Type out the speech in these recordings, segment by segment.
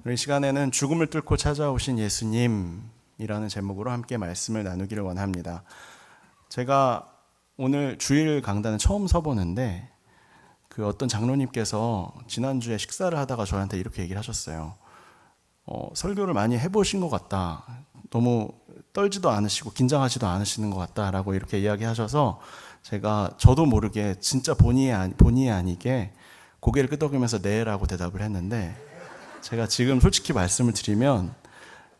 이 시간에는 죽음을 뚫고 찾아오신 예수님이라는 제목으로 함께 말씀을 나누기를 원합니다. 제가 오늘 주일 강단은 처음 서보는데 그 어떤 장로님께서 지난주에 식사를 하다가 저한테 이렇게 얘기를 하셨어요. 설교를 많이 해보신 것 같다. 너무 떨지도 않으시고 긴장하지도 않으시는 것 같다라고 이렇게 이야기하셔서 저도 모르게 진짜 본의 아니게 고개를 끄덕이면서 네라고 대답을 했는데, 제가 지금 솔직히 말씀을 드리면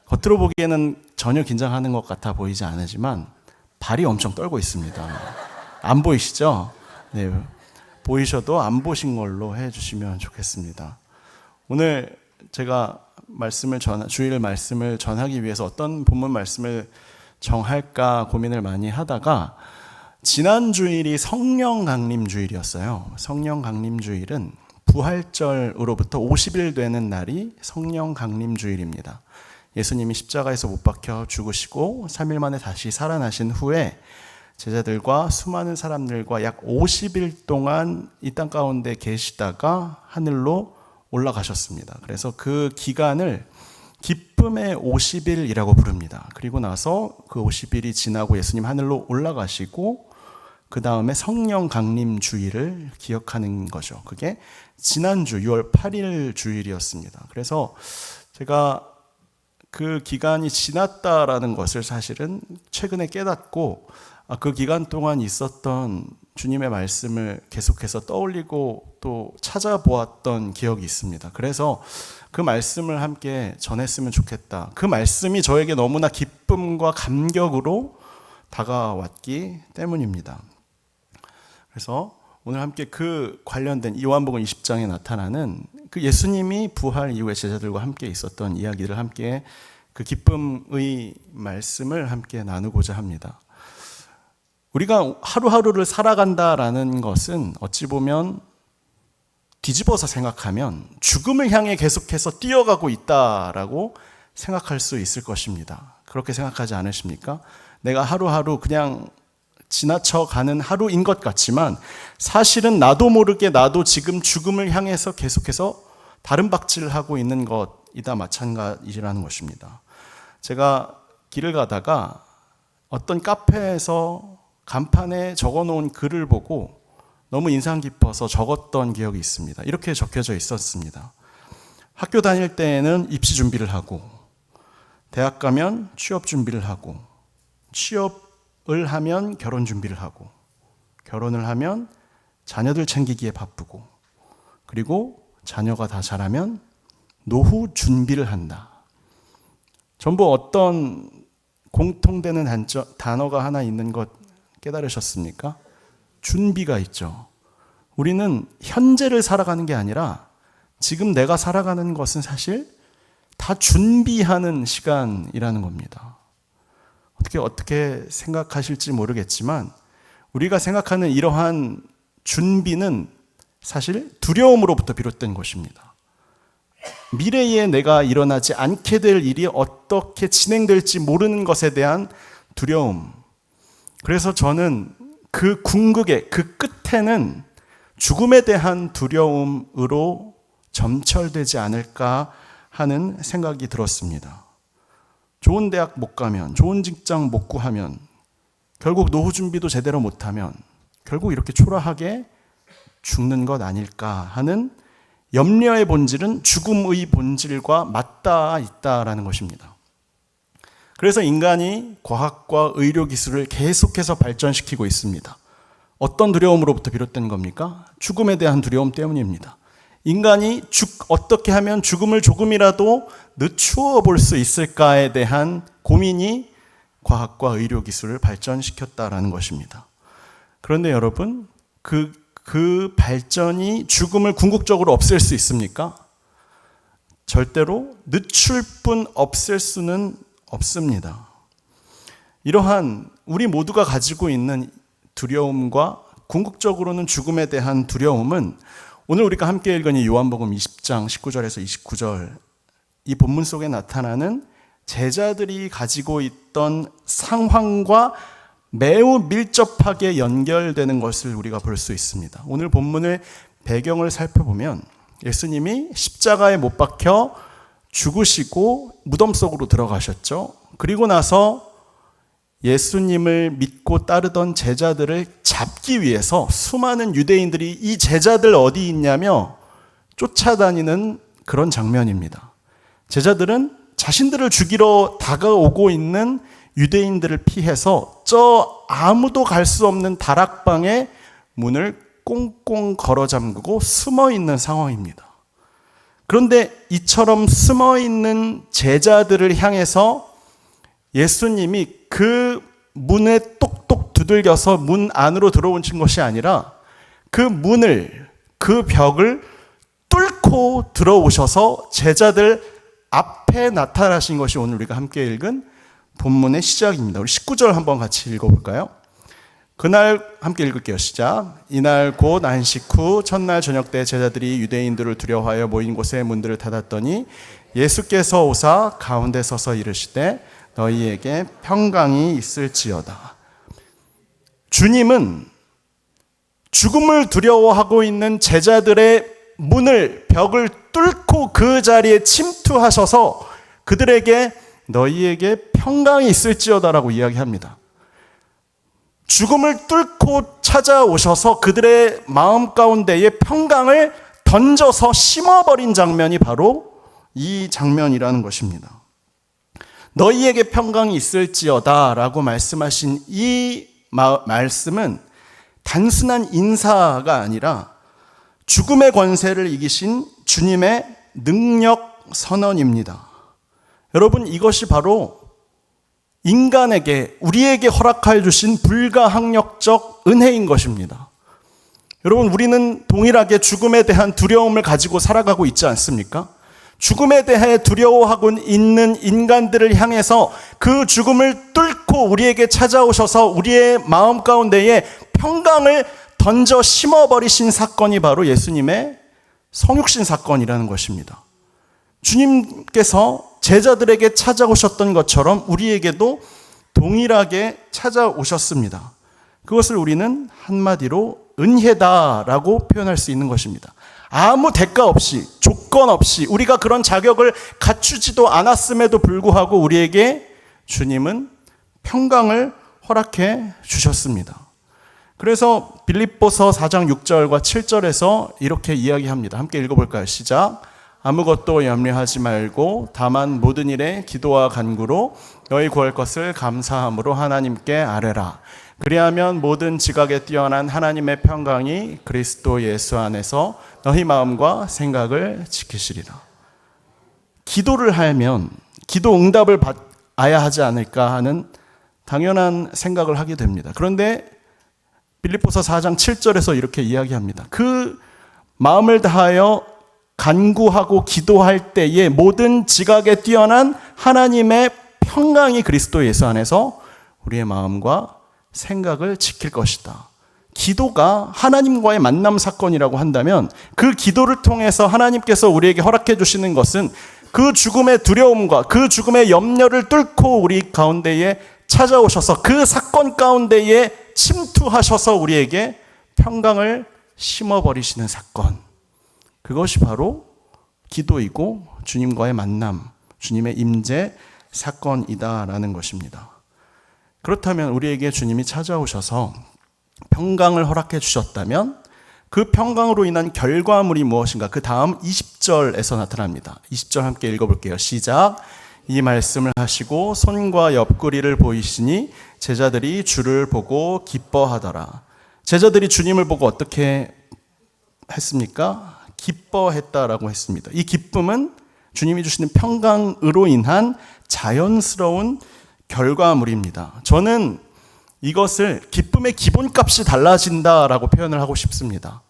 겉으로 보기에는 전혀 긴장하는 것 같아 보이지 않으지만 발이 엄청 떨고 있습니다. 안 보이시죠? 네, 보이셔도 안 보신 걸로 해주시면 좋겠습니다. 오늘 제가 주일 말씀을 전하기 위해서 어떤 본문 말씀을 정할까 고민을 많이 하다가, 지난 주일이 성령 강림 주일이었어요. 성령 강림 주일은 부활절으로부터 50일 되는 날이 성령 강림 주일입니다. 예수님이 십자가에서 못 박혀 죽으시고 3일 만에 다시 살아나신 후에 제자들과 수많은 사람들과 약 50일 동안 이 땅 가운데 계시다가 하늘로 올라가셨습니다. 그래서 그 기간을 기쁨의 50일이라고 부릅니다. 그리고 나서 그 50일이 지나고 예수님 하늘로 올라가시고 그 다음에 성령 강림 주일을 기억하는 거죠. 그게 지난주 6월 8일 주일이었습니다. 그래서 제가 그 기간이 지났다라는 것을 사실은 최근에 깨닫고, 그 기간 동안 있었던 주님의 말씀을 계속해서 떠올리고 또 찾아보았던 기억이 있습니다. 그래서 그 말씀을 함께 전했으면 좋겠다. 그 말씀이 저에게 너무나 기쁨과 감격으로 다가왔기 때문입니다. 그래서 오늘 함께 그 관련된 요한복음 20장에 나타나는 그 예수님이 부활 이후에 제자들과 함께 있었던 이야기를 함께, 그 기쁨의 말씀을 함께 나누고자 합니다. 우리가 하루하루를 살아간다라는 것은 어찌 보면 뒤집어서 생각하면 죽음을 향해 계속해서 뛰어가고 있다라고 생각할 수 있을 것입니다. 그렇게 생각하지 않으십니까? 내가 하루하루 그냥 지나쳐가는 하루인 것 같지만 사실은 나도 모르게 나도 지금 죽음을 향해서 계속해서 다른 박질을 하고 있는 것이다 마찬가지라는 것입니다. 제가 길을 가다가 어떤 카페에서 간판에 적어놓은 글을 보고 너무 인상 깊어서 적었던 기억이 있습니다. 이렇게 적혀져 있었습니다. 학교 다닐 때에는 입시 준비를 하고, 대학 가면 취업 준비를 하고, 취업을 하면 결혼 준비를 하고, 결혼을 하면 자녀들 챙기기에 바쁘고, 그리고 자녀가 다 자라면 노후 준비를 한다. 전부 어떤 공통되는 단어가 하나 있는 것 깨달으셨습니까? 준비가 있죠. 우리는 현재를 살아가는 게 아니라 지금 내가 살아가는 것은 사실 다 준비하는 시간이라는 겁니다. 어떻게 생각하실지 모르겠지만 우리가 생각하는 이러한 준비는 사실 두려움으로부터 비롯된 것입니다. 미래에 내가 일어나지 않게 될 일이 어떻게 진행될지 모르는 것에 대한 두려움. 그래서 저는 그 궁극의 그 끝에는 죽음에 대한 두려움으로 점철되지 않을까 하는 생각이 들었습니다. 좋은 대학 못 가면, 좋은 직장 못 구하면, 결국 노후 준비도 제대로 못하면 결국 이렇게 초라하게 죽는 것 아닐까 하는 염려의 본질은 죽음의 본질과 맞닿아 있다라는 것입니다. 그래서 인간이 과학과 의료기술을 계속해서 발전시키고 있습니다. 어떤 두려움으로부터 비롯된 겁니까? 죽음에 대한 두려움 때문입니다. 인간이 어떻게 하면 죽음을 조금이라도 늦추어 볼 수 있을까에 대한 고민이 과학과 의료기술을 발전시켰다라는 것입니다. 그런데 여러분, 그 발전이 죽음을 궁극적으로 없앨 수 있습니까? 절대로 늦출 뿐 없앨 수는 없습니다. 이러한 우리 모두가 가지고 있는 두려움과 궁극적으로는 죽음에 대한 두려움은 오늘 우리가 함께 읽은 이 요한복음 20장 19절에서 29절 이 본문 속에 나타나는 제자들이 가지고 있던 상황과 매우 밀접하게 연결되는 것을 우리가 볼 수 있습니다. 오늘 본문의 배경을 살펴보면 예수님이 십자가에 못 박혀 죽으시고 무덤 속으로 들어가셨죠. 그리고 나서 예수님을 믿고 따르던 제자들을 잡기 위해서 수많은 유대인들이 이 제자들 어디 있냐며 쫓아다니는 그런 장면입니다. 제자들은 자신들을 죽이러 다가오고 있는 유대인들을 피해서 저 아무도 갈 수 없는 다락방의 문을 꽁꽁 걸어 잠그고 숨어 있는 상황입니다. 그런데 이처럼 숨어 있는 제자들을 향해서 예수님이 그 문에 똑똑 두들겨서 문 안으로 들어오신 것이 아니라 그 문을, 그 벽을 뚫고 들어오셔서 제자들 앞에 나타나신 것이 오늘 우리가 함께 읽은 본문의 시작입니다. 우리 19절 한번 같이 읽어볼까요? 그날 함께 읽을게요. 시작. 이날 곧 안식 후 첫날 저녁 때 제자들이 유대인들을 두려워하여 모인 곳에 문들을 닫았더니 예수께서 오사 가운데 서서 이르시되 너희에게 평강이 있을지어다. 주님은 죽음을 두려워하고 있는 제자들의 문을, 벽을 뚫고 그 자리에 침투하셔서 그들에게 너희에게 평강이 있을지어다라고 이야기합니다. 죽음을 뚫고 찾아오셔서 그들의 마음 가운데에 평강을 던져서 심어버린 장면이 바로 이 장면이라는 것입니다. 너희에게 평강이 있을지어다 라고 말씀하신 이 말씀은 단순한 인사가 아니라 죽음의 권세를 이기신 주님의 능력 선언입니다. 여러분, 이것이 바로 인간에게, 우리에게 허락하여 주신 불가항력적 은혜인 것입니다. 여러분, 우리는 동일하게 죽음에 대한 두려움을 가지고 살아가고 있지 않습니까? 죽음에 대해 두려워하고 있는 인간들을 향해서 그 죽음을 뚫고 우리에게 찾아오셔서 우리의 마음 가운데에 평강을 던져 심어버리신 사건이 바로 예수님의 성육신 사건이라는 것입니다. 주님께서 제자들에게 찾아오셨던 것처럼 우리에게도 동일하게 찾아오셨습니다. 그것을 우리는 한마디로 은혜다라고 표현할 수 있는 것입니다. 아무 대가 없이, 조건 없이, 우리가 그런 자격을 갖추지도 않았음에도 불구하고 우리에게 주님은 평강을 허락해 주셨습니다. 그래서 빌립보서 4장 6절과 7절에서 이렇게 이야기합니다. 함께 읽어볼까요? 시작. 아무것도 염려하지 말고 다만 모든 일에 기도와 간구로 너희 구할 것을 감사함으로 하나님께 아뢰라. 그리하면 모든 지각에 뛰어난 하나님의 평강이 그리스도 예수 안에서 너희 마음과 생각을 지키시리라. 기도를 하면 기도 응답을 받아야 하지 않을까 하는 당연한 생각을 하게 됩니다. 그런데 빌립보서 4장 7절에서 이렇게 이야기합니다. 그 마음을 다하여 간구하고 기도할 때에 모든 지각에 뛰어난 하나님의 평강이 그리스도 예수 안에서 우리의 마음과 생각을 지킬 것이다. 기도가 하나님과의 만남 사건이라고 한다면 그 기도를 통해서 하나님께서 우리에게 허락해 주시는 것은 그 죽음의 두려움과 그 죽음의 염려를 뚫고 우리 가운데에 찾아오셔서 그 사건 가운데에 침투하셔서 우리에게 평강을 심어버리시는 사건. 그것이 바로 기도이고 주님과의 만남, 주님의 임재 사건이다라는 것입니다. 그렇다면 우리에게 주님이 찾아오셔서 평강을 허락해 주셨다면 그 평강으로 인한 결과물이 무엇인가? 그 다음 20절에서 나타납니다. 20절 함께 읽어볼게요. 시작. 이 말씀을 하시고 손과 옆구리를 보이시니 제자들이 주를 보고 기뻐하더라. 제자들이 주님을 보고 어떻게 했습니까? 기뻐했다라고 했습니다. 이 기쁨은 주님이 주시는 평강으로 인한 자연스러운 결과물입니다. 저는 이것을 기쁨의 기본값이 달라진다라고 표현을 하고 싶습니다.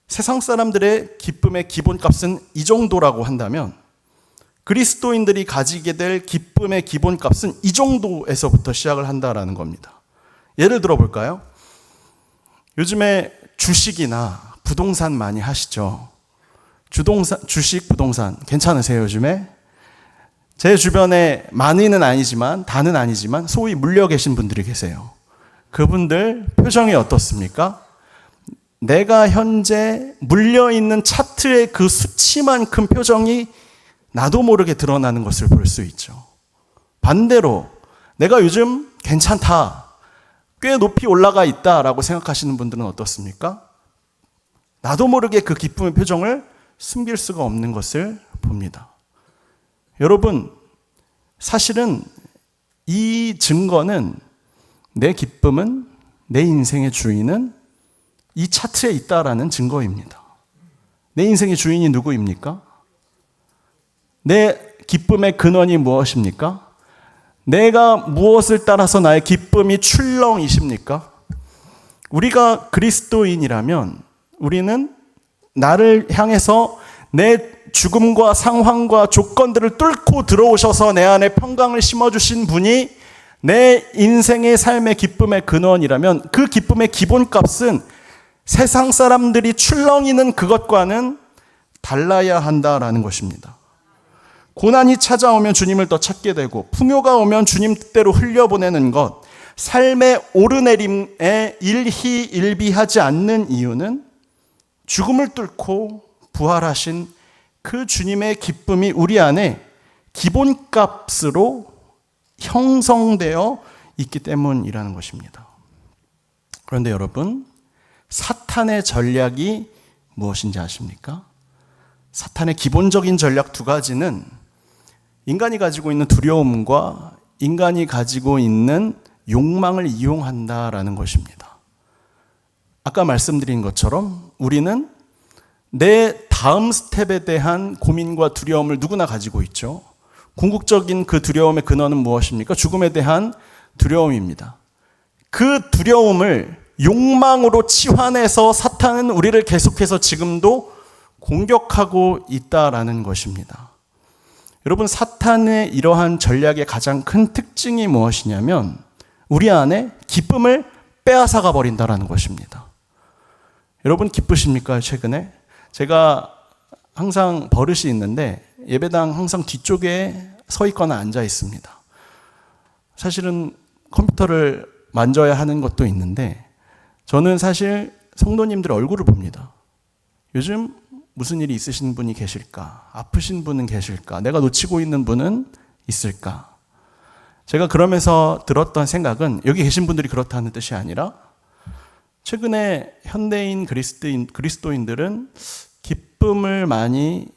세상 사람들의 기쁨의 기본값은 이 정도라고 한다면 그리스도인들이 가지게 될 기쁨의 기본값은 이 정도에서부터 시작을 한다라는 겁니다. 예를 들어 볼까요? 요즘에 주식이나 부동산 많이 하시죠? 주식, 부동산 괜찮으세요 요즘에? 제 주변에 많이는 아니지만 다는 아니지만 소위 물려 계신 분들이 계세요. 그분들 표정이 어떻습니까? 내가 현재 물려있는 차트의 그 수치만큼 표정이 나도 모르게 드러나는 것을 볼 수 있죠. 반대로 내가 요즘 괜찮다, 꽤 높이 올라가 있다라고 생각하시는 분들은 어떻습니까? 나도 모르게 그 기쁨의 표정을 숨길 수가 없는 것을 봅니다. 여러분, 사실은 이 증거는, 내 기쁨은, 내 인생의 주인은 이 차트에 있다라는 증거입니다. 내 인생의 주인이 누구입니까? 내 기쁨의 근원이 무엇입니까? 내가 무엇을 따라서 나의 기쁨이 출렁이십니까? 우리가 그리스도인이라면 우리는 나를 향해서 내 죽음과 상황과 조건들을 뚫고 들어오셔서 내 안에 평강을 심어주신 분이 내 인생의 삶의 기쁨의 근원이라면 그 기쁨의 기본값은 세상 사람들이 출렁이는 그것과는 달라야 한다라는 것입니다. 고난이 찾아오면 주님을 더 찾게 되고, 풍요가 오면 주님 뜻대로 흘려보내는 것, 삶의 오르내림에 일희일비하지 않는 이유는 죽음을 뚫고 부활하신 그 주님의 기쁨이 우리 안에 기본값으로 형성되어 있기 때문이라는 것입니다. 그런데 여러분, 사탄의 전략이 무엇인지 아십니까? 사탄의 기본적인 전략 두 가지는 인간이 가지고 있는 두려움과 인간이 가지고 있는 욕망을 이용한다라는 것입니다. 아까 말씀드린 것처럼 우리는 내 다음 스텝에 대한 고민과 두려움을 누구나 가지고 있죠. 궁극적인 그 두려움의 근원은 무엇입니까? 죽음에 대한 두려움입니다. 그 두려움을 욕망으로 치환해서 사탄은 우리를 계속해서 지금도 공격하고 있다라는 것입니다. 여러분, 사탄의 이러한 전략의 가장 큰 특징이 무엇이냐면 우리 안에 기쁨을 빼앗아가 버린다라는 것입니다. 여러분, 기쁘십니까? 최근에 제가 항상 버릇이 있는데 예배당 항상 뒤쪽에 서 있거나 앉아 있습니다. 사실은 컴퓨터를 만져야 하는 것도 있는데 저는 사실 성도님들 얼굴을 봅니다. 요즘 무슨 일이 있으신 분이 계실까? 아프신 분은 계실까? 내가 놓치고 있는 분은 있을까? 제가 그러면서 들었던 생각은, 여기 계신 분들이 그렇다는 뜻이 아니라 최근에 현대인 그리스도인들은 기쁨을 많이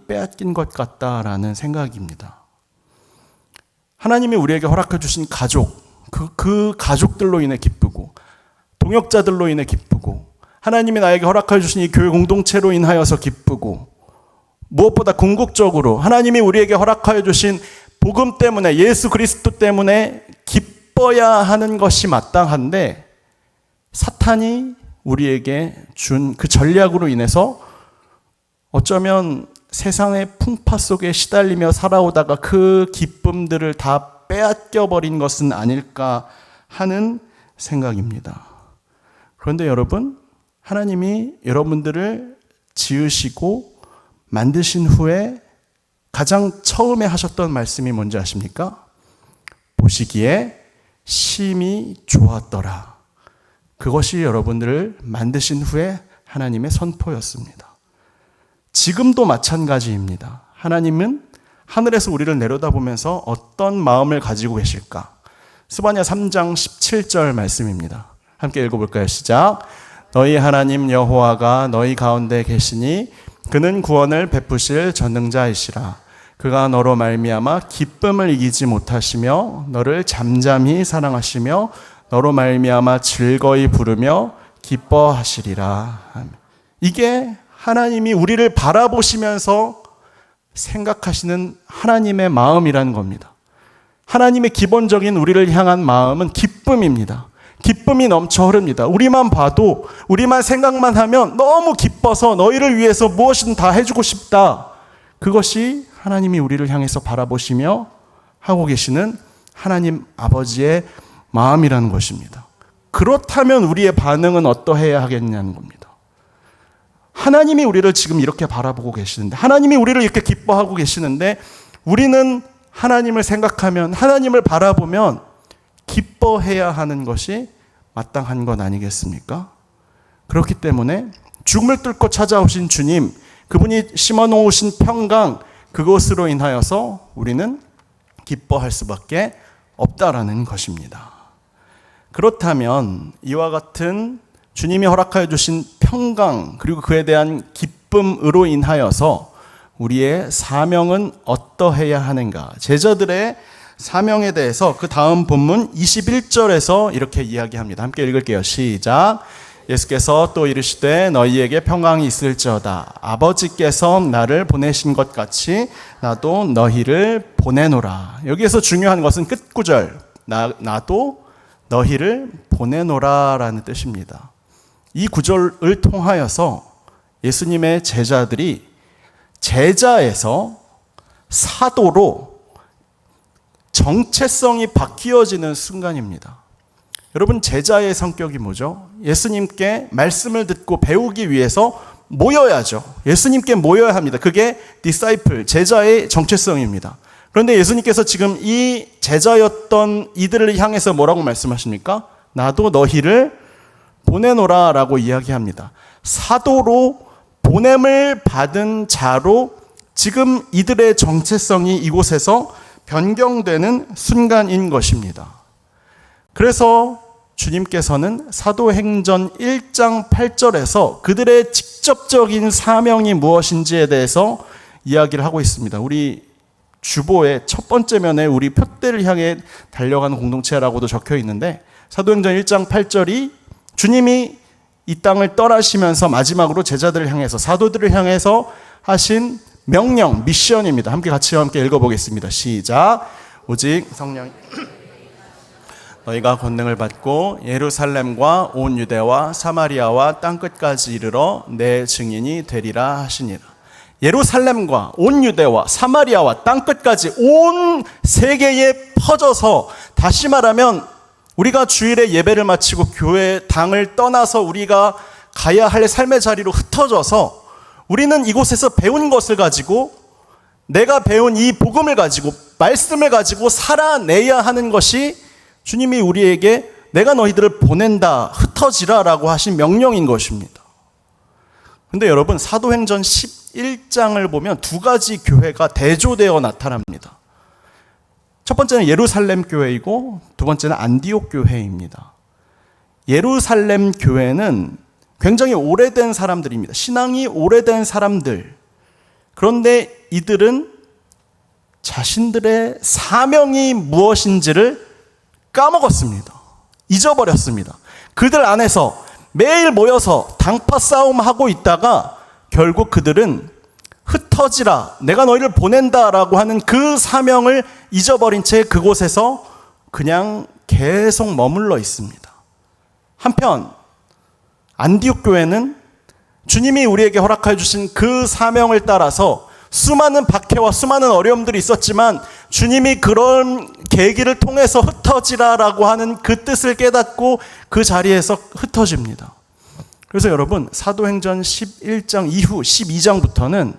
빼앗긴 것 같다라는 생각입니다. 하나님이 우리에게 허락해 주신 가족, 그 가족들로 인해 기쁘고, 동역자들로 인해 기쁘고, 하나님이 나에게 허락해 주신 이 교회 공동체로 인하여서 기쁘고, 무엇보다 궁극적으로 하나님이 우리에게 허락하여 주신 복음 때문에, 예수 그리스도 때문에 기뻐야 하는 것이 마땅한데, 사탄이 우리에게 준 그 전략으로 인해서 어쩌면 세상의 풍파 속에 시달리며 살아오다가 그 기쁨들을 다 빼앗겨버린 것은 아닐까 하는 생각입니다. 그런데 여러분, 하나님이 여러분들을 지으시고 만드신 후에 가장 처음에 하셨던 말씀이 뭔지 아십니까? 보시기에 심히 좋았더라. 그것이 여러분들을 만드신 후에 하나님의 선포였습니다. 지금도 마찬가지입니다. 하나님은 하늘에서 우리를 내려다보면서 어떤 마음을 가지고 계실까? 스바냐 3장 17절 말씀입니다. 함께 읽어볼까요? 시작. 너희 하나님 여호와가 너희 가운데 계시니 그는 구원을 베푸실 전능자이시라. 그가 너로 말미암아 기쁨을 이기지 못하시며 너를 잠잠히 사랑하시며 너로 말미암아 즐거이 부르며 기뻐하시리라. 이게 하나님이 우리를 바라보시면서 생각하시는 하나님의 마음이라는 겁니다. 하나님의 기본적인 우리를 향한 마음은 기쁨입니다. 기쁨이 넘쳐 흐릅니다. 우리만 봐도, 우리만 생각만 하면 너무 기뻐서 너희를 위해서 무엇이든 다 해주고 싶다. 그것이 하나님이 우리를 향해서 바라보시며 하고 계시는 하나님 아버지의 마음이라는 것입니다. 그렇다면 우리의 반응은 어떠해야 하겠냐는 겁니다. 하나님이 우리를 지금 이렇게 바라보고 계시는데, 하나님이 우리를 이렇게 기뻐하고 계시는데, 우리는 하나님을 생각하면, 하나님을 바라보면 기뻐해야 하는 것이 마땅한 것 아니겠습니까? 그렇기 때문에 죽음을 뚫고 찾아오신 주님, 그분이 심어놓으신 평강, 그것으로 인하여서 우리는 기뻐할 수밖에 없다라는 것입니다. 그렇다면 이와 같은 주님이 허락하여 주신 평강 그리고 그에 대한 기쁨으로 인하여서 우리의 사명은 어떠해야 하는가? 제자들의 사명에 대해서 그 다음 본문 21절에서 이렇게 이야기합니다. 함께 읽을게요. 시작. 예수께서 또 이르시되 너희에게 평강이 있을지어다. 아버지께서 나를 보내신 것 같이 나도 너희를 보내노라. 여기에서 중요한 것은 끝구절. 나도 너희를 보내노라라는 뜻입니다. 이 구절을 통하여서 예수님의 제자들이 제자에서 사도로 정체성이 바뀌어지는 순간입니다. 여러분, 제자의 성격이 뭐죠? 예수님께 말씀을 듣고 배우기 위해서 모여야죠. 예수님께 모여야 합니다. 그게 디사이플, 제자의 정체성입니다. 그런데 예수님께서 지금 이 제자였던 이들을 향해서 뭐라고 말씀하십니까? 나도 너희를 보내노라 라고 이야기합니다. 사도로 보냄을 받은 자로 지금 이들의 정체성이 이곳에서 변경되는 순간인 것입니다. 그래서 주님께서는 사도행전 1장 8절에서 그들의 직접적인 사명이 무엇인지에 대해서 이야기를 하고 있습니다. 우리 주보의 첫 번째 면에 우리 표대를 향해 달려가는 공동체라고도 적혀 있는데, 사도행전 1장 8절이 주님이 이 땅을 떠나시면서 마지막으로 제자들을 향해서, 사도들을 향해서 하신 명령, 미션입니다. 함께 읽어보겠습니다. 시작. 오직 성령 너희가 권능을 받고 예루살렘과 온 유대와 사마리아와 땅끝까지 이르러 내 증인이 되리라 하시니라. 예루살렘과 온 유대와 사마리아와 땅끝까지 온 세계에 퍼져서, 다시 말하면 우리가 주일에 예배를 마치고 교회 당을 떠나서 우리가 가야 할 삶의 자리로 흩어져서 우리는 이곳에서 배운 것을 가지고, 내가 배운 이 복음을 가지고, 말씀을 가지고 살아내야 하는 것이 주님이 우리에게 내가 너희들을 보낸다, 흩어지라 라고 하신 명령인 것입니다. 그런데 여러분, 사도행전 11장을 보면 두 가지 교회가 대조되어 나타납니다. 첫 번째는 예루살렘 교회이고 두 번째는 안디옥 교회입니다. 예루살렘 교회는 굉장히 오래된 사람들입니다. 신앙이 오래된 사람들. 그런데 이들은 자신들의 사명이 무엇인지를 까먹었습니다. 잊어버렸습니다. 그들 안에서 매일 모여서 당파 싸움하고 있다가 결국 그들은 흩어지라, 내가 너희를 보낸다라고 하는 그 사명을 잊어버린 채 그곳에서 그냥 계속 머물러 있습니다. 한편 안디옥 교회는 주님이 우리에게 허락해 주신 그 사명을 따라서 수많은 박해와 수많은 어려움들이 있었지만 주님이 그런 계기를 통해서 흩어지라라고 하는 그 뜻을 깨닫고 그 자리에서 흩어집니다. 그래서 여러분, 사도행전 11장 이후 12장부터는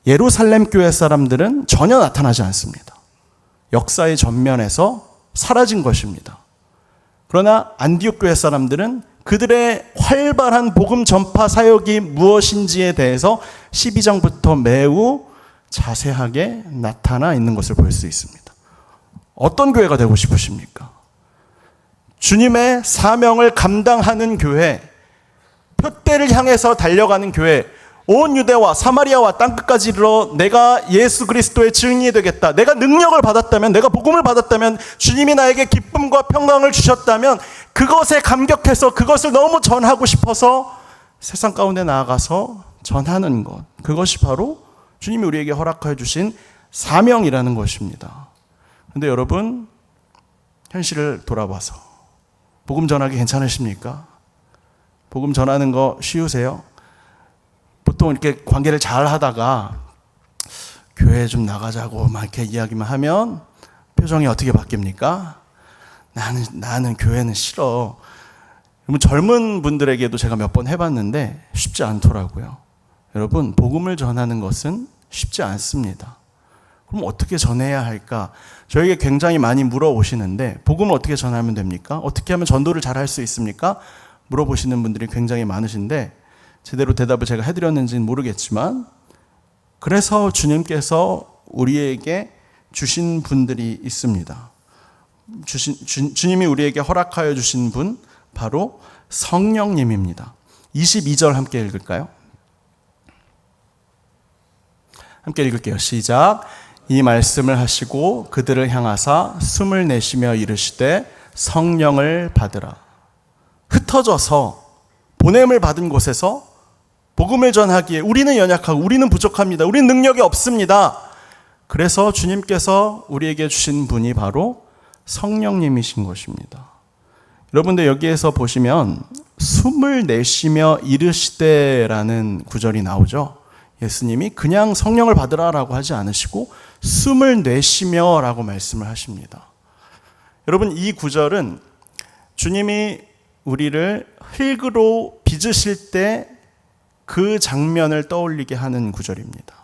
예루살렘 교회 사람들은 전혀 나타나지 않습니다. 역사의 전면에서 사라진 것입니다. 그러나 안디옥 교회 사람들은 그들의 활발한 복음 전파 사역이 무엇인지에 대해서 12장부터 매우 자세하게 나타나 있는 것을 볼 수 있습니다. 어떤 교회가 되고 싶으십니까? 주님의 사명을 감당하는 교회, 표대를 향해서 달려가는 교회, 온 유대와 사마리아와 땅끝까지 이르러 내가 예수 그리스도의 증인이 되겠다. 내가 능력을 받았다면, 내가 복음을 받았다면, 주님이 나에게 기쁨과 평강을 주셨다면 그것에 감격해서 그것을 너무 전하고 싶어서 세상 가운데 나아가서 전하는 것, 그것이 바로 주님이 우리에게 허락하여 주신 사명이라는 것입니다. 그런데 여러분, 현실을 돌아봐서 복음 전하기 괜찮으십니까? 복음 전하는 거 쉬우세요? 보통 이렇게 관계를 잘 하다가 교회 좀 나가자고 막 이렇게 이야기만 하면 표정이 어떻게 바뀝니까? 나는 교회는 싫어. 여러분, 젊은 분들에게도 제가 몇 번 해봤는데 쉽지 않더라고요. 여러분, 복음을 전하는 것은 쉽지 않습니다. 그럼 어떻게 전해야 할까? 저에게 굉장히 많이 물어보시는데, 복음을 어떻게 전하면 됩니까? 어떻게 하면 전도를 잘 할 수 있습니까? 물어보시는 분들이 굉장히 많으신데, 제대로 대답을 제가 해드렸는지는 모르겠지만, 그래서 주님께서 우리에게 주신 분들이 있습니다. 주님이 우리에게 허락하여 주신 분, 바로 성령님입니다. 22절 함께 읽을까요? 함께 읽을게요. 시작. 이 말씀을 하시고 그들을 향하사 숨을 내쉬며 이르시되 성령을 받으라. 흩어져서 보냄을 받은 곳에서 복음을 전하기에 우리는 연약하고 우리는 부족합니다. 우리는 능력이 없습니다. 그래서 주님께서 우리에게 주신 분이 바로 성령님이신 것입니다. 여러분들 여기에서 보시면 숨을 내쉬며 이르시되라는 구절이 나오죠. 예수님이 그냥 성령을 받으라라고 하지 않으시고 숨을 내쉬며 라고 말씀을 하십니다. 여러분, 이 구절은 주님이 우리를 흙으로 빚으실 때 그 장면을 떠올리게 하는 구절입니다.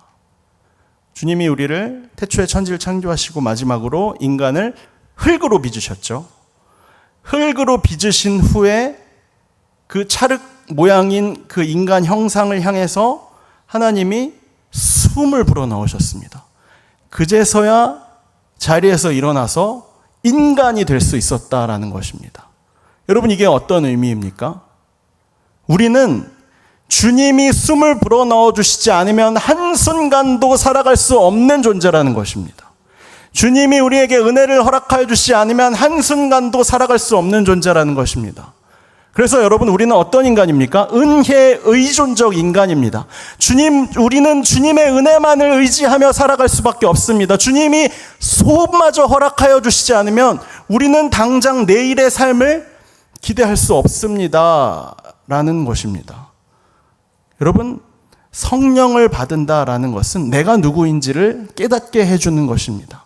주님이 우리를 태초에 천지를 창조하시고 마지막으로 인간을 흙으로 빚으셨죠. 흙으로 빚으신 후에 그 찰흙 모양인 그 인간 형상을 향해서 하나님이 숨을 불어넣으셨습니다. 그제서야 자리에서 일어나서 인간이 될 수 있었다라는 것입니다. 여러분, 이게 어떤 의미입니까? 우리는 주님이 숨을 불어넣어 주시지 않으면 한순간도 살아갈 수 없는 존재라는 것입니다. 주님이 우리에게 은혜를 허락하여 주시지 않으면 한순간도 살아갈 수 없는 존재라는 것입니다. 그래서 여러분, 우리는 어떤 인간입니까? 은혜 의존적 인간입니다. 우리는 주님의 은혜만을 의지하며 살아갈 수밖에 없습니다. 주님이 소마저 허락하여 주시지 않으면 우리는 당장 내일의 삶을 기대할 수 없습니다. 라는 것입니다. 여러분, 성령을 받는다라는 것은 내가 누구인지를 깨닫게 해주는 것입니다.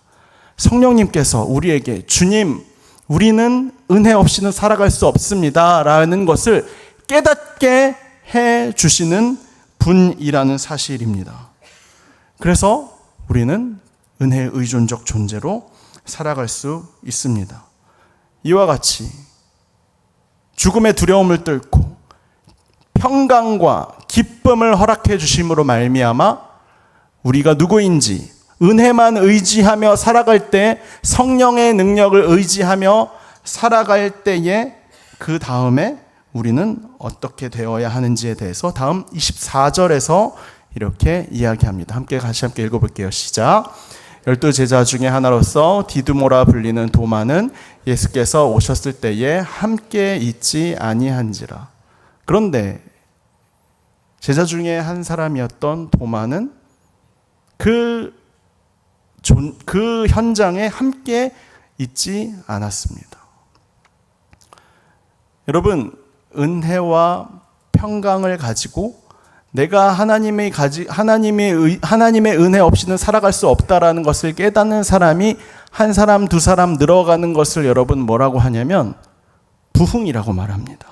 성령님께서 우리에게 주님, 우리는 은혜 없이는 살아갈 수 없습니다 라는 것을 깨닫게 해주시는 분이라는 사실입니다. 그래서 우리는 은혜 의존적 존재로 살아갈 수 있습니다. 이와 같이 죽음의 두려움을 뚫고 평강과 기쁨을 허락해 주심으로 말미암아 우리가 누구인지 은혜만 의지하며 살아갈 때, 성령의 능력을 의지하며 살아갈 때에 그 다음에 우리는 어떻게 되어야 하는지에 대해서 다음 24절에서 이렇게 이야기합니다. 다시 함께 읽어볼게요. 시작. 12제자 중에 하나로서 디두모라 불리는 도마는 예수께서 오셨을 때에 함께 있지 아니한지라. 그런데 제자 중에 한 사람이었던 도마는 그 현장에 함께 있지 않았습니다. 여러분, 은혜와 평강을 가지고 내가 하나님의 은혜 없이는 살아갈 수 없다라는 것을 깨닫는 사람이 한 사람, 두 사람 늘어가는 것을 여러분 뭐라고 하냐면 부흥이라고 말합니다.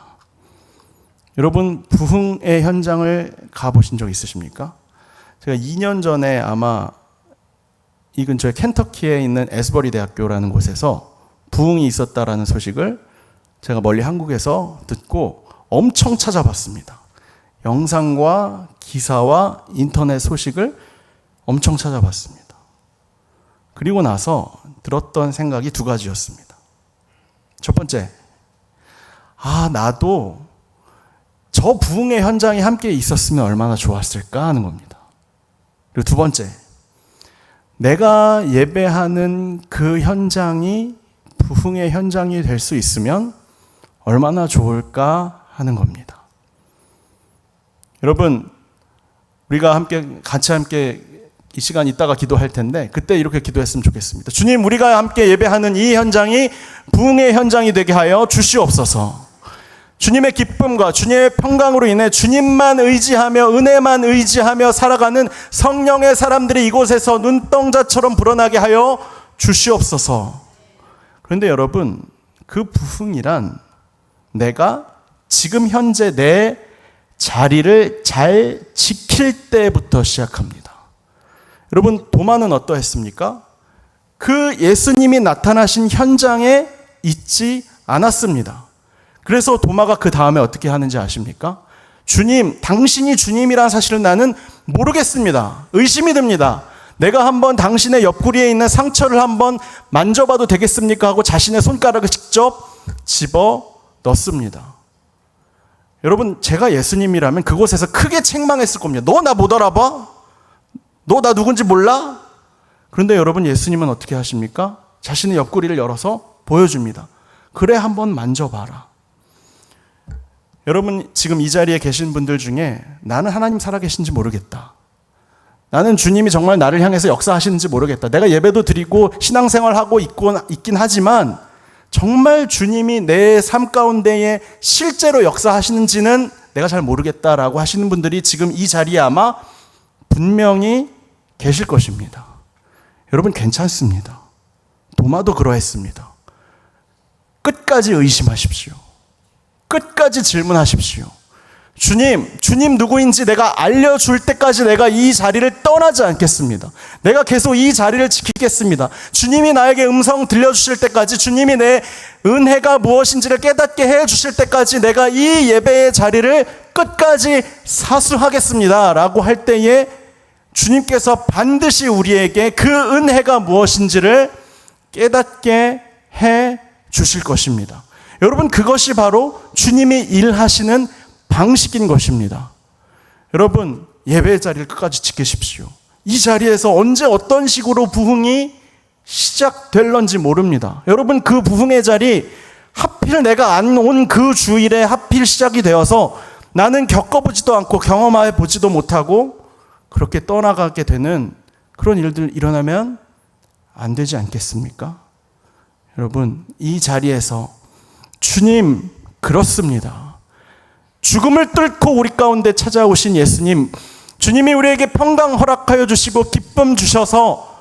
여러분, 부흥의 현장을 가보신 적 있으십니까? 제가 2년 전에 아마 이 근처에 켄터키에 있는 에스버리 대학교라는 곳에서 부흥이 있었다라는 소식을 제가 멀리 한국에서 듣고 엄청 찾아봤습니다. 영상과 기사와 인터넷 소식을 엄청 찾아봤습니다. 그리고 나서 들었던 생각이 두 가지였습니다. 첫 번째, 나도 저 부흥의 현장에 함께 있었으면 얼마나 좋았을까 하는 겁니다. 그리고 두 번째, 내가 예배하는 그 현장이 부흥의 현장이 될 수 있으면 얼마나 좋을까 하는 겁니다. 여러분, 우리가 같이 함께 이 시간 있다가 기도할 텐데 그때 이렇게 기도했으면 좋겠습니다. 주님, 우리가 함께 예배하는 이 현장이 부흥의 현장이 되게 하여 주시옵소서. 주님의 기쁨과 주님의 평강으로 인해 주님만 의지하며 은혜만 의지하며 살아가는 성령의 사람들이 이곳에서 눈동자처럼 불어나게 하여 주시옵소서. 그런데 여러분, 그 부흥이란 내가 지금 현재 내 자리를 잘 지킬 때부터 시작합니다. 여러분, 도마는 어떠했습니까? 그 예수님이 나타나신 현장에 있지 않았습니다. 그래서 도마가 그 다음에 어떻게 하는지 아십니까? 주님, 당신이 주님이라는 사실을 나는 모르겠습니다. 의심이 듭니다. 내가 한번 당신의 옆구리에 있는 상처를 한번 만져봐도 되겠습니까? 하고 자신의 손가락을 직접 집어 넣습니다. 여러분, 제가 예수님이라면 그곳에서 크게 책망했을 겁니다. 너 나 못 알아봐? 너 나 누군지 몰라? 그런데 여러분, 예수님은 어떻게 하십니까? 자신의 옆구리를 열어서 보여줍니다. 그래, 한번 만져봐라. 여러분, 지금 이 자리에 계신 분들 중에 나는 하나님 살아계신지 모르겠다. 나는 주님이 정말 나를 향해서 역사하시는지 모르겠다. 내가 예배도 드리고 신앙생활하고 있긴 하지만 정말 주님이 내 삶 가운데에 실제로 역사하시는지는 내가 잘 모르겠다라고 하시는 분들이 지금 이 자리에 아마 분명히 계실 것입니다. 여러분, 괜찮습니다. 도마도 그러했습니다. 끝까지 의심하십시오. 끝까지 질문하십시오. 주님 누구인지 내가 알려줄 때까지 내가 이 자리를 떠나지 않겠습니다. 내가 계속 이 자리를 지키겠습니다. 주님이 나에게 음성 들려주실 때까지, 주님이 내 은혜가 무엇인지를 깨닫게 해주실 때까지 내가 이 예배의 자리를 끝까지 사수하겠습니다 라고 할 때에 주님께서 반드시 우리에게 그 은혜가 무엇인지를 깨닫게 해 주실 것입니다. 여러분, 그것이 바로 주님이 일하시는 방식인 것입니다. 여러분, 예배의 자리를 끝까지 지키십시오. 이 자리에서 언제 어떤 식으로 부흥이 시작될런지 모릅니다. 여러분, 그 부흥의 자리, 하필 내가 안 온 그 주일에 하필 시작이 되어서 나는 겪어보지도 않고 경험해 보지도 못하고 그렇게 떠나가게 되는 그런 일들 일어나면 안 되지 않겠습니까? 여러분, 이 자리에서 주님, 그렇습니다. 죽음을 뚫고 우리 가운데 찾아오신 예수님, 주님이 우리에게 평강 허락하여 주시고 기쁨 주셔서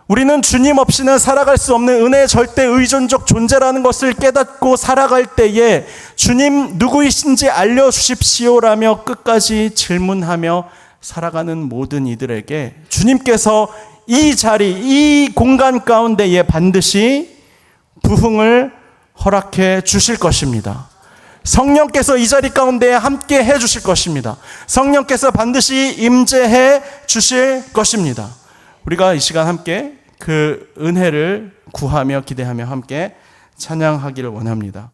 우리는 주님 없이는 살아갈 수 없는 은혜의 절대 의존적 존재라는 것을 깨닫고 살아갈 때에 주님 누구이신지 알려주십시오라며 끝까지 질문하며 살아가는 모든 이들에게 주님께서 이 자리, 이 공간 가운데에 반드시 부흥을 허락해 주실 것입니다. 성령께서 이 자리 가운데 함께 해 주실 것입니다. 성령께서 반드시 임재해 주실 것입니다. 우리가 이 시간 함께 그 은혜를 구하며 기대하며 함께 찬양하기를 원합니다.